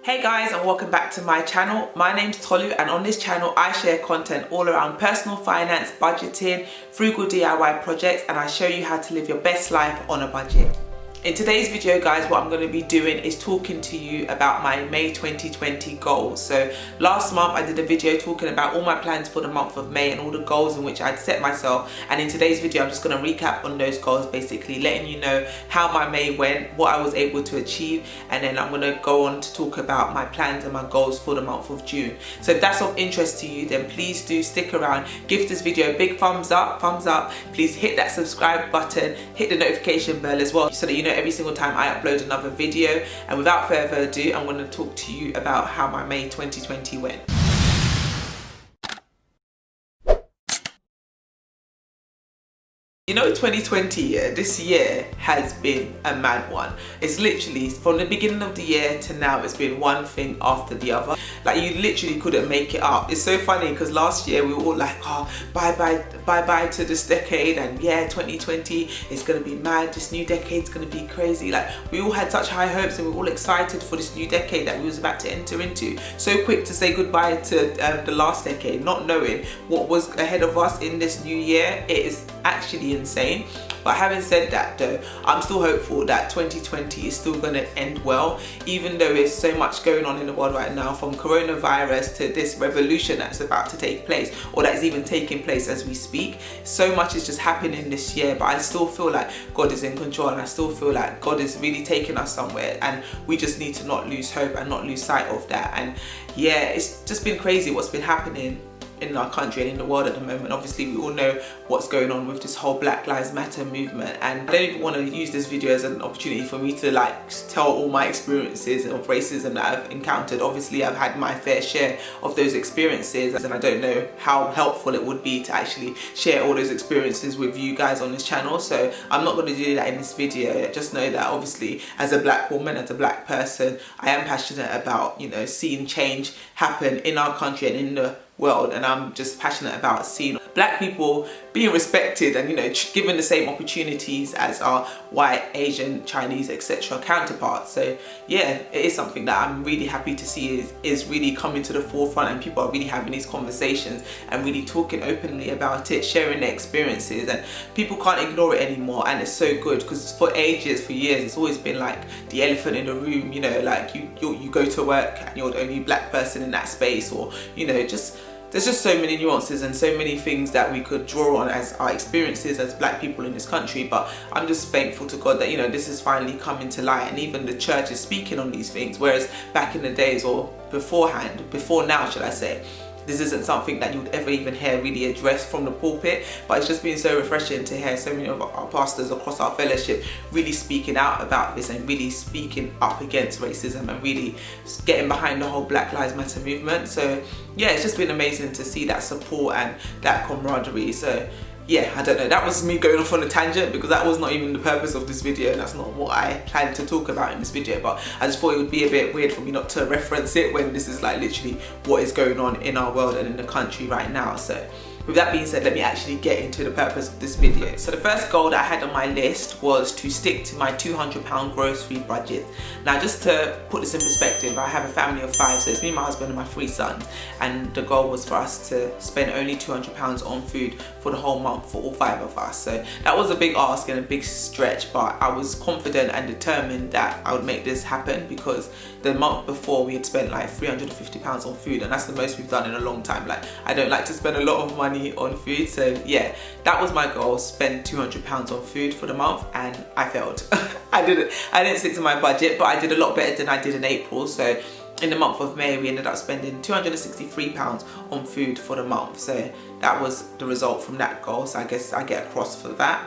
Hey guys, and welcome back to my channel. My name's Tolu, and on this channel I share content all around personal finance, budgeting, frugal DIY projects, and I show you how to live your best life on a budget. In today's video guys, what I'm going to be doing is talking to you about my May 2020 goals. So last month I did a video talking about all my plans for the month of May and all the goals in which I'd set myself, and in today's video I'm just going to recap on those goals, basically letting you know how my May went, what I was able to achieve, and then I'm going to go on to talk about my plans and my goals for the month of June. So if that's of interest to you, then please do stick around, give this video a big thumbs up, please hit that subscribe button, hit the notification bell as well, so that you know every single time I upload another video. And without further ado, I'm going to talk to you about how my May 2020 went. You know, 2020, this year has been a mad one. It's literally, from the beginning of the year to now, it's been one thing after the other. Like, you literally couldn't make it up. It's so funny because last year we were all like, oh, bye to this decade, and yeah, 2020 is going to be mad, this new decade's going to be crazy. Like, we all had such high hopes and we were all excited for this new decade that we was about to enter into. So quick to say goodbye to the last decade, not knowing what was ahead of us in this new year. It is actually insane. But having said that though, I'm still hopeful that 2020 is still going to end well, even though there's so much going on in the world right now, from coronavirus to this revolution that's about to take place, or that is even taking place as we speak. So much is just happening this year, but I still feel like God is in control, and I still feel like God is really taking us somewhere, and we just need to not lose hope and not lose sight of that. And yeah, it's just been crazy what's been happening in our country and in the world at the moment. Obviously we all know what's going on with this whole Black Lives Matter movement, and I don't even want to use this video as an opportunity for me to like tell all my experiences of racism that I've encountered. Obviously I've had my fair share of those experiences, and I don't know how helpful it would be to actually share all those experiences with you guys on this channel, so I'm not going to do that in this video. Just know that obviously as a black woman, as a black person, I am passionate about, you know, seeing change happen in our country and in the world, and I'm just passionate about seeing black people being respected and, you know, given the same opportunities as our white, Asian, Chinese, etc. counterparts. So yeah, it is something that I'm really happy to see is really coming to the forefront, and people are really having these conversations and really talking openly about it, sharing their experiences, and people can't ignore it anymore. And it's so good because for ages, for years, it's always been like the elephant in the room, you know, like you go to work and you're the only black person in that space, or, you know, just there's just so many nuances and so many things that we could draw on as our experiences as black people in this country. But I'm just thankful to God that, you know, this is finally coming to light, and even the church is speaking on these things, whereas back in the days, or before now should I say, this isn't something that you would ever even hear really addressed from the pulpit. But it's just been so refreshing to hear so many of our pastors across our fellowship really speaking out about this and really speaking up against racism and really getting behind the whole Black Lives Matter movement. So yeah, it's just been amazing to see that support and that camaraderie. So yeah, I don't know, that was me going off on a tangent because that was not even the purpose of this video, and that's not what I planned to talk about in this video. But I just thought it would be a bit weird for me not to reference it when this is like literally what is going on in our world and in the country right now. So with that being said, let me actually get into the purpose of this video. So the first goal that I had on my list was to stick to my £200 grocery budget. Now, just to put this in perspective, I have a family of 5, so it's me, my husband and my 3 sons, and the goal was for us to spend only £200 on food for the whole month for all 5 of us. So that was a big ask and a big stretch, but I was confident and determined that I would make this happen, because the month before we had spent like £350 on food, and that's the most we've done in a long time. Like, I don't like to spend a lot of money on food, so yeah, that was my goal, spend £200 on food for the month, and I failed. I didn't stick to my budget, but I did a lot better than I did in April. So in the month of May, we ended up spending £263 on food for the month. So that was the result from that goal, so I guess I get a cross for that.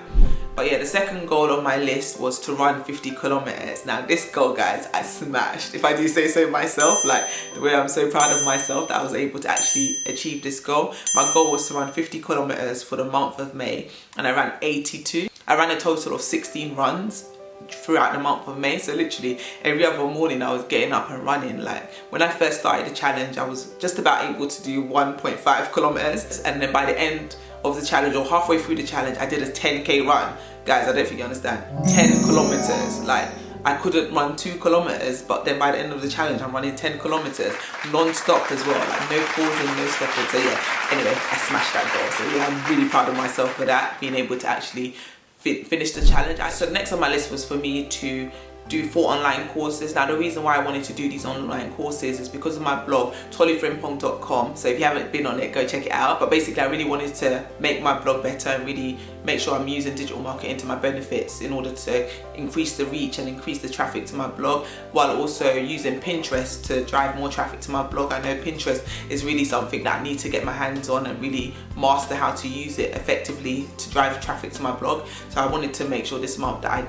But yeah, the second goal on my list was to run 50 kilometers. Now this goal, guys, I smashed, if I do say so myself. Like, the way I'm so proud of myself that I was able to actually achieve this goal. My goal was to run 50 kilometers for the month of May, and I ran 82. I ran a total of 16 runs throughout the month of May. So literally every other morning I was getting up and running. Like, when I first started the challenge, I was just about able to do 1.5 kilometers, and then by the end of the challenge, or halfway through the challenge, I did a 10k run. Guys, I don't think you understand, 10 kilometers. Like, I couldn't run 2 kilometers, but then by the end of the challenge I'm running 10 kilometers non-stop as well, like no pausing, no stopping. So yeah, anyway, I smashed that goal. So yeah, I'm really proud of myself for that, being able to actually finish the challenge. So next on my list was for me to do 4 online courses. Now the reason why I wanted to do these online courses is because of my blog tolleyfrimpong.com. so if you haven't been on it, go check it out. But basically I really wanted to make my blog better and really make sure I'm using digital marketing to my benefits in order to increase the reach and increase the traffic to my blog, while also using Pinterest to drive more traffic to my blog. I know Pinterest is really something that I need to get my hands on and really master how to use it effectively to drive traffic to my blog. So I wanted to make sure this month that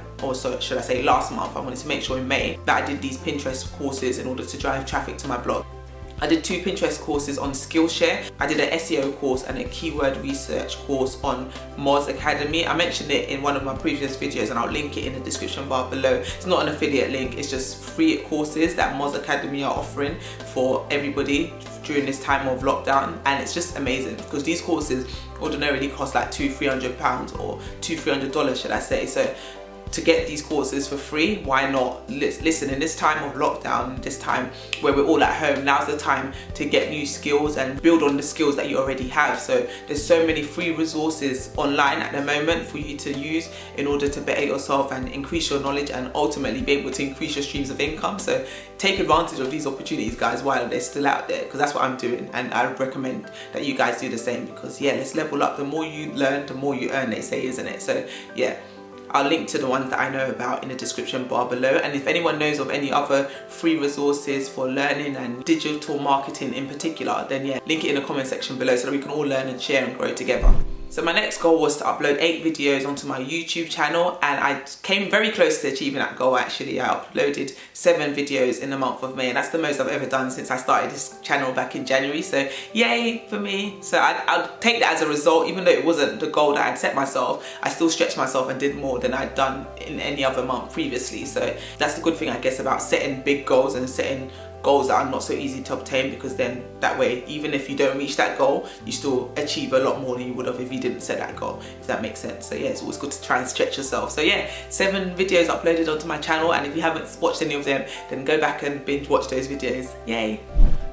should I say last month, I wanted to make sure in May that I did these Pinterest courses in order to drive traffic to my blog. I did 2 Pinterest courses on Skillshare. I did an SEO course and a keyword research course on Moz Academy. I mentioned it in one of my previous videos and I'll link it in the description bar below. It's not an affiliate link, it's just free courses that Moz Academy are offering for everybody during this time of lockdown, and it's just amazing because these courses ordinarily cost like £200-300 or $200-300 should I say. So to get these courses for free, why not? Listen, in this time of lockdown, this time where we're all at home, now's the time to get new skills and build on the skills that you already have. So there's so many free resources online at the moment for you to use in order to better yourself and increase your knowledge and ultimately be able to increase your streams of income. So take advantage of these opportunities, guys, while they're still out there, because that's what I'm doing, and I would recommend that you guys do the same, because yeah, let's level up. The more you learn, the more you earn, they say, isn't it? So yeah, I'll link to the ones that I know about in the description bar below. And if anyone knows of any other free resources for learning and digital marketing in particular, then yeah, link it in the comment section below so that we can all learn and share and grow together. So my next goal was to upload 8 videos onto my YouTube channel, and I came very close to achieving that goal actually. I uploaded 7 videos in the month of May, and that's the most I've ever done since I started this channel back in January. So yay for me. So I'll take that as a result. Even though it wasn't the goal that I'd set myself, I still stretched myself and did more than I'd done in any other month previously. So that's the good thing, I guess, about setting big goals and setting goals that are not so easy to obtain, because then that way, even if you don't reach that goal, you still achieve a lot more than you would have if you didn't set that goal, if that makes sense. So yeah, it's always good to try and stretch yourself. So yeah, 7 videos uploaded onto my channel, and if you haven't watched any of them, then go back and binge watch those videos. Yay!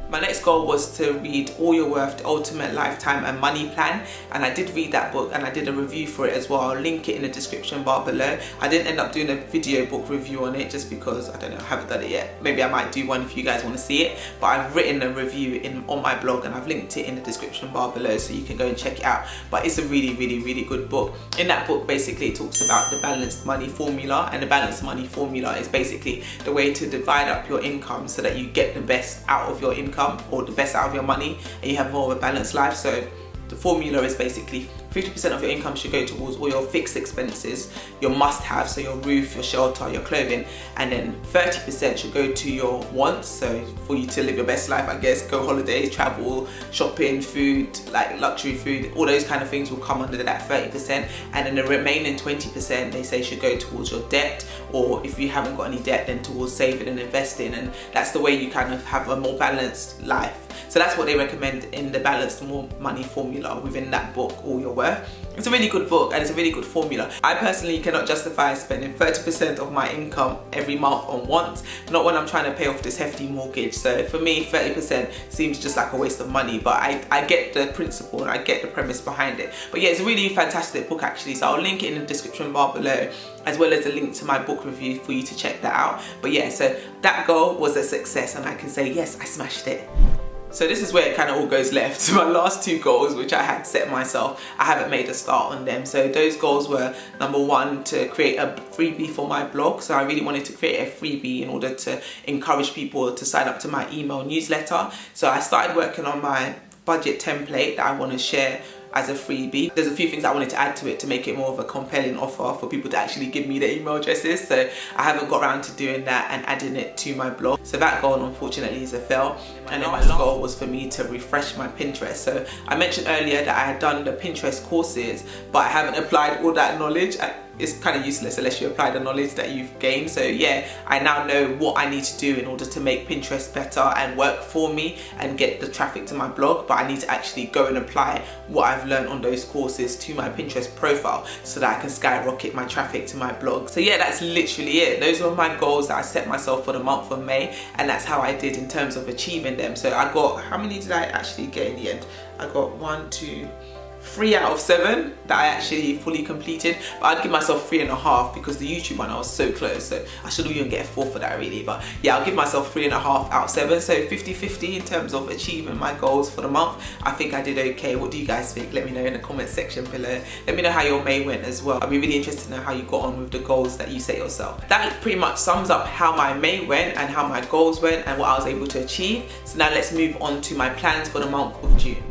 My next goal was to read All You're Worth, The Ultimate Lifetime and Money Plan, and I did read that book and I did a review for it as well. I'll link it in the description bar below. I didn't end up doing a video book review on it just because, I don't know, I haven't done it yet. Maybe I might do one if you guys want to see it, but I've written a review on my blog and I've linked it in the description bar below so you can go and check it out. But it's a really, really, really good book. In that book, basically it talks about the balanced money formula, and the balanced money formula is basically the way to divide up your income so that you get the best out of your income, or the best out of your money, and you have more of a balanced life. So the formula is basically 50% of your income should go towards all your fixed expenses, your must-have, so your roof, your shelter, your clothing, and then 30% should go to your wants, so for you to live your best life, I guess, go holidays, travel, shopping, food, like luxury food, all those kind of things will come under that 30%, and then the remaining 20% they say should go towards your debt, or if you haven't got any debt, then towards saving and investing, and that's the way you kind of have a more balanced life. So that's what they recommend in the balanced money formula within that book, All You're Worth. It's a really good book and it's a really good formula. I personally cannot justify spending 30% of my income every month on wants, not when I'm trying to pay off this hefty mortgage. So for me, 30% seems just like a waste of money, but I get the principle and I get the premise behind it. But yeah, it's a really fantastic book actually, so I'll link it in the description bar below, as well as a link to my book review for you to check that out. But yeah, so that goal was a success and I can say, yes, I smashed it. So this is where it kind of all goes left. So my last 2 goals, which I had set myself, I haven't made a start on them. So those goals were, number 1, to create a freebie for my blog. So I really wanted to create a freebie in order to encourage people to sign up to my email newsletter. So I started working on my budget template that I want to share as a freebie. There's a few things I wanted to add to it to make it more of a compelling offer for people to actually give me their email addresses. So I haven't got around to doing that and adding it to my blog. So that goal unfortunately is a fail. And then my last goal was for me to refresh my Pinterest. So I mentioned earlier that I had done the Pinterest courses, but I haven't applied all that knowledge. It's kind of useless unless you apply the knowledge that you've gained. So yeah, I now know what I need to do in order to make Pinterest better and work for me and get the traffic to my blog, but I need to actually go and apply what I've learned on those courses to my Pinterest profile so that I can skyrocket my traffic to my blog. So yeah, that's literally it. Those were my goals that I set myself for the month of May, and that's how I did in terms of achieving them. So I got, how many did I actually get in the end? I got 1, 2, 3 out of 7 that I actually fully completed, but I'd give myself 3.5 because the YouTube one I was so close, so I shouldn't even get a 4 for that really. But yeah, I'll give myself 3.5 out of 7, so 50-50 in terms of achieving my goals for the month. I think I did okay. What do you guys think? Let me know in the comment section below. Let me know how your May went as well. I'd be really interested to know how you got on with the goals that you set yourself. That pretty much sums up how my May went and how my goals went and what I was able to achieve. So now let's move on to my plans for the month of June.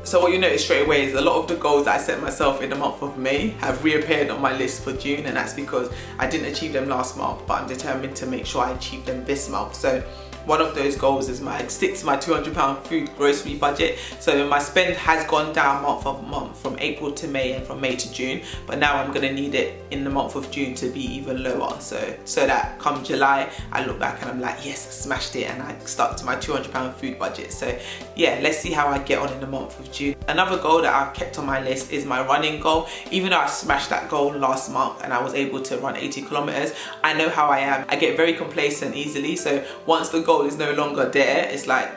So what you notice straight away is a lot of the goals that I set myself in the month of May have reappeared on my list for June, and that's because I didn't achieve them last month, but I'm determined to make sure I achieve them this month. So one of those goals is stick to my £200 food grocery budget. So my spend has gone down month over month from April to May and from May to June, but now I'm gonna need it in the month of June to be even lower. So that come July, I look back and I'm like, yes, I smashed it, and I stuck to my £200 food budget. So yeah, let's see how I get on in the month of June. Another goal that I've kept on my list is my running goal. Even though I smashed that goal last month and I was able to run 80 kilometers, I know how I am. I get very complacent easily. So once the goal is no longer there, it's like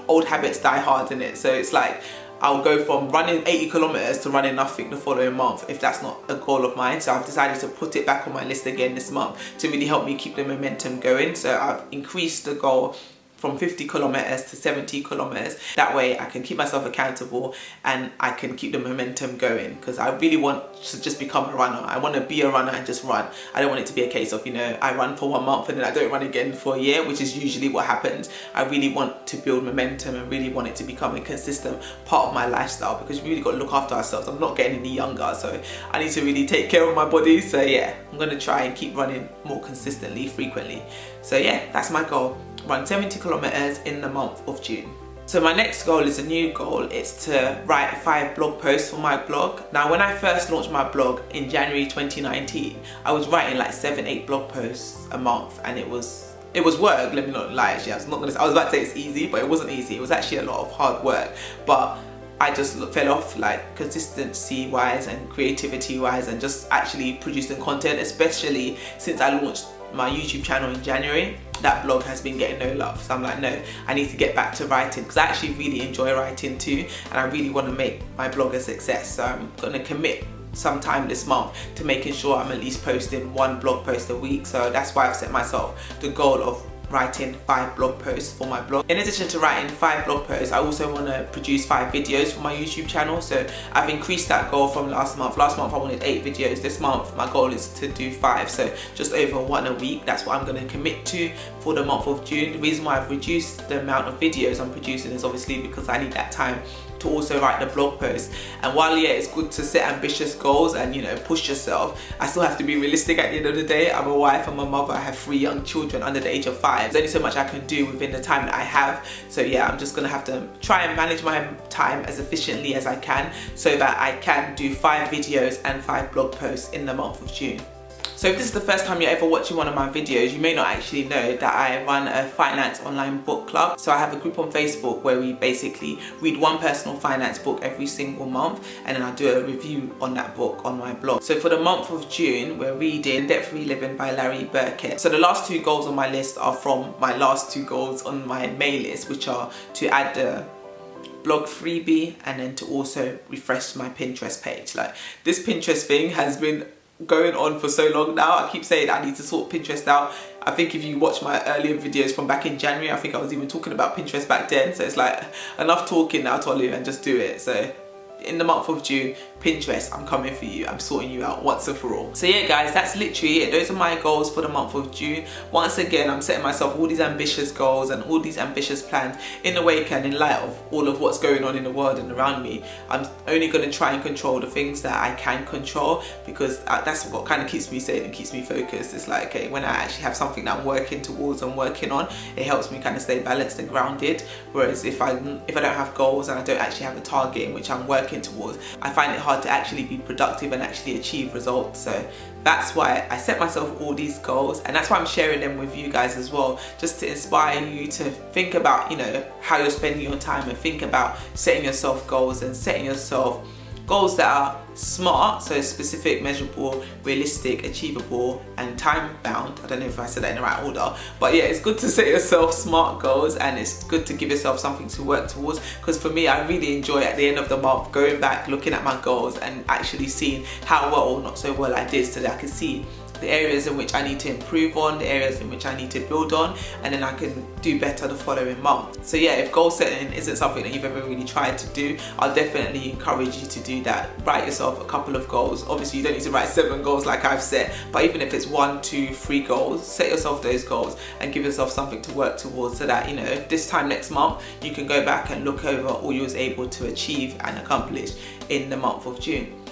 old habits die hard in it. So it's like I'll go from running 80 kilometers to running nothing the following month if that's not a goal of mine. So I've decided to put it back on my list again this month to really help me keep the momentum going. So I've increased the goal from 50 kilometers to 70 kilometers. That way I can keep myself accountable and I can keep the momentum going, because I really want to just become a runner. I want to be a runner and just run. I don't want it to be a case of, you know, I run for 1 month and then I don't run again for a year, which is usually what happens. I really want to build momentum and really want it to become a consistent part of my lifestyle, because we really got to look after ourselves. I'm not getting any younger, so I need to really take care of my body. So yeah, I'm going to try and keep running more consistently, frequently. So yeah, that's my goal. Run 70 kilometers in the month of June. So my next goal is a new goal. It's to write 5 blog posts for my blog. Now, when I first launched my blog in January 2019, I was writing like 7-8 blog posts a month, and it was work. Let me not lie. Actually, I was about to say it's easy, but it wasn't easy. It was actually a lot of hard work. But I just fell off, like consistency wise and creativity wise, and just actually producing content, especially since I launched my YouTube channel in January. That blog has been getting no love, so I'm like, no, I need to get back to writing, because I actually really enjoy writing too, and I really want to make my blog a success. So I'm going to commit some time this month to making sure I'm at least posting 1 blog post a week. So that's why I've set myself the goal of writing 5 blog posts for my blog. In addition to writing 5 blog posts, I also want to produce 5 videos for my YouTube channel. So I've increased that goal from last month. Last month I wanted 8 videos. This month my goal is to do 5, so just over 1 a week. That's what I'm going to commit to for the month of June. The reason why I've reduced the amount of videos I'm producing is obviously because I need that time to also write the blog post. And while yeah, it's good to set ambitious goals and, you know, push yourself, I still have to be realistic at the end of the day. I'm a wife, I'm a mother, I have 3 young children under the age of 5. There's only so much I can do within the time that I have. So yeah, I'm just gonna have to try and manage my time as efficiently as I can so that I can do 5 videos and 5 blog posts in the month of June. So if this is the first time you're ever watching one of my videos, you may not actually know that I run a finance online book club. So I have a group on Facebook where we basically read one personal finance book every single month, and then I do a review on that book on my blog. So for the month of June, we're reading Debt-Free Living by Larry Burkett. So the last 2 goals on my list are from my last 2 goals on my May list, which are to add the blog Freebie and then to also refresh my Pinterest page. Like, this Pinterest thing has been going on for so long now. I keep saying I need to sort Pinterest out. I think if you watch my earlier videos from back in January, I think I was even talking about Pinterest back then. So it's like, enough talking now, Tolu, and just do it. So in the month of June, Pinterest, I'm coming for you. I'm sorting you out once and for all. So yeah guys, that's literally it. Those are my goals for the month of June. Once again, I'm setting myself all these ambitious goals and all these ambitious plans in the wake and in light of all of what's going on in the world and around me. I'm only going to try and control the things that I can control, because that's what kind of keeps me sane and keeps me focused. It's like, okay, when I actually have something that I'm working towards and working on, it helps me kind of stay balanced and grounded. Whereas if I don't have goals and I don't actually have a target in which I'm working working towards, I find it hard to actually be productive and actually achieve results. So that's why I set myself all these goals, and that's why I'm sharing them with you guys as well, just to inspire you to think about, you know, how you're spending your time, and think about setting yourself goals and setting yourself goals that are smart, so specific, measurable, realistic, achievable, and time bound. I don't know if I said that in the right order, but yeah, it's good to set yourself smart goals, and it's good to give yourself something to work towards. Because for me, I really enjoy at the end of the month going back, looking at my goals, and actually seeing how well or not so well I did, so that I can see the areas in which I need to improve on, the areas in which I need to build on, and then I can do better the following month. So yeah, if goal setting isn't something that you've ever really tried to do, I'll definitely encourage you to do that. Write yourself a couple of goals. Obviously you don't need to write 7 goals like I've set, but even if it's 1, 2, 3 goals, set yourself those goals and give yourself something to work towards, so that, you know, this time next month you can go back and look over all you was able to achieve and accomplish in the month of June.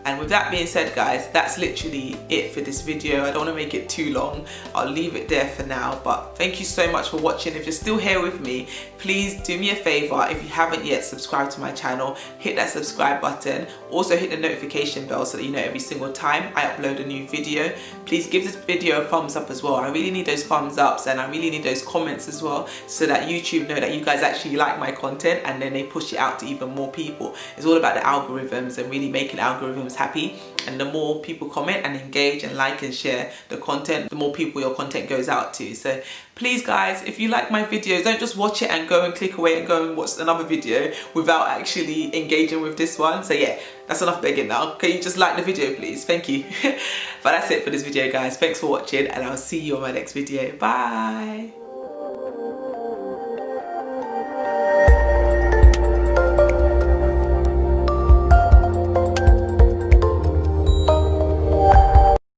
And with that being said, guys, that's literally it for this video. I don't want to make it too long. I'll leave it there for now, but thank you so much for watching. If you're still here with me, please do me a favor. If you haven't yet subscribed to my channel, hit that subscribe button. Also hit the notification bell so that you know every single time I upload a new video. Please give this video a thumbs up as well. I really need those thumbs ups, and I really need those comments as well, so that YouTube know that you guys actually like my content, and then they push it out to even more people. It's all about the algorithms and really making algorithms happy, and the more people comment and engage and like and share the content, the more people your content goes out to. So please guys, if you like my videos, don't just watch it and go and click away and go and watch another video without actually engaging with this one. So yeah, that's enough begging now. Can you just like the video please? Thank you. But that's it for this video guys. Thanks for watching, and I'll see you on my next video. Bye.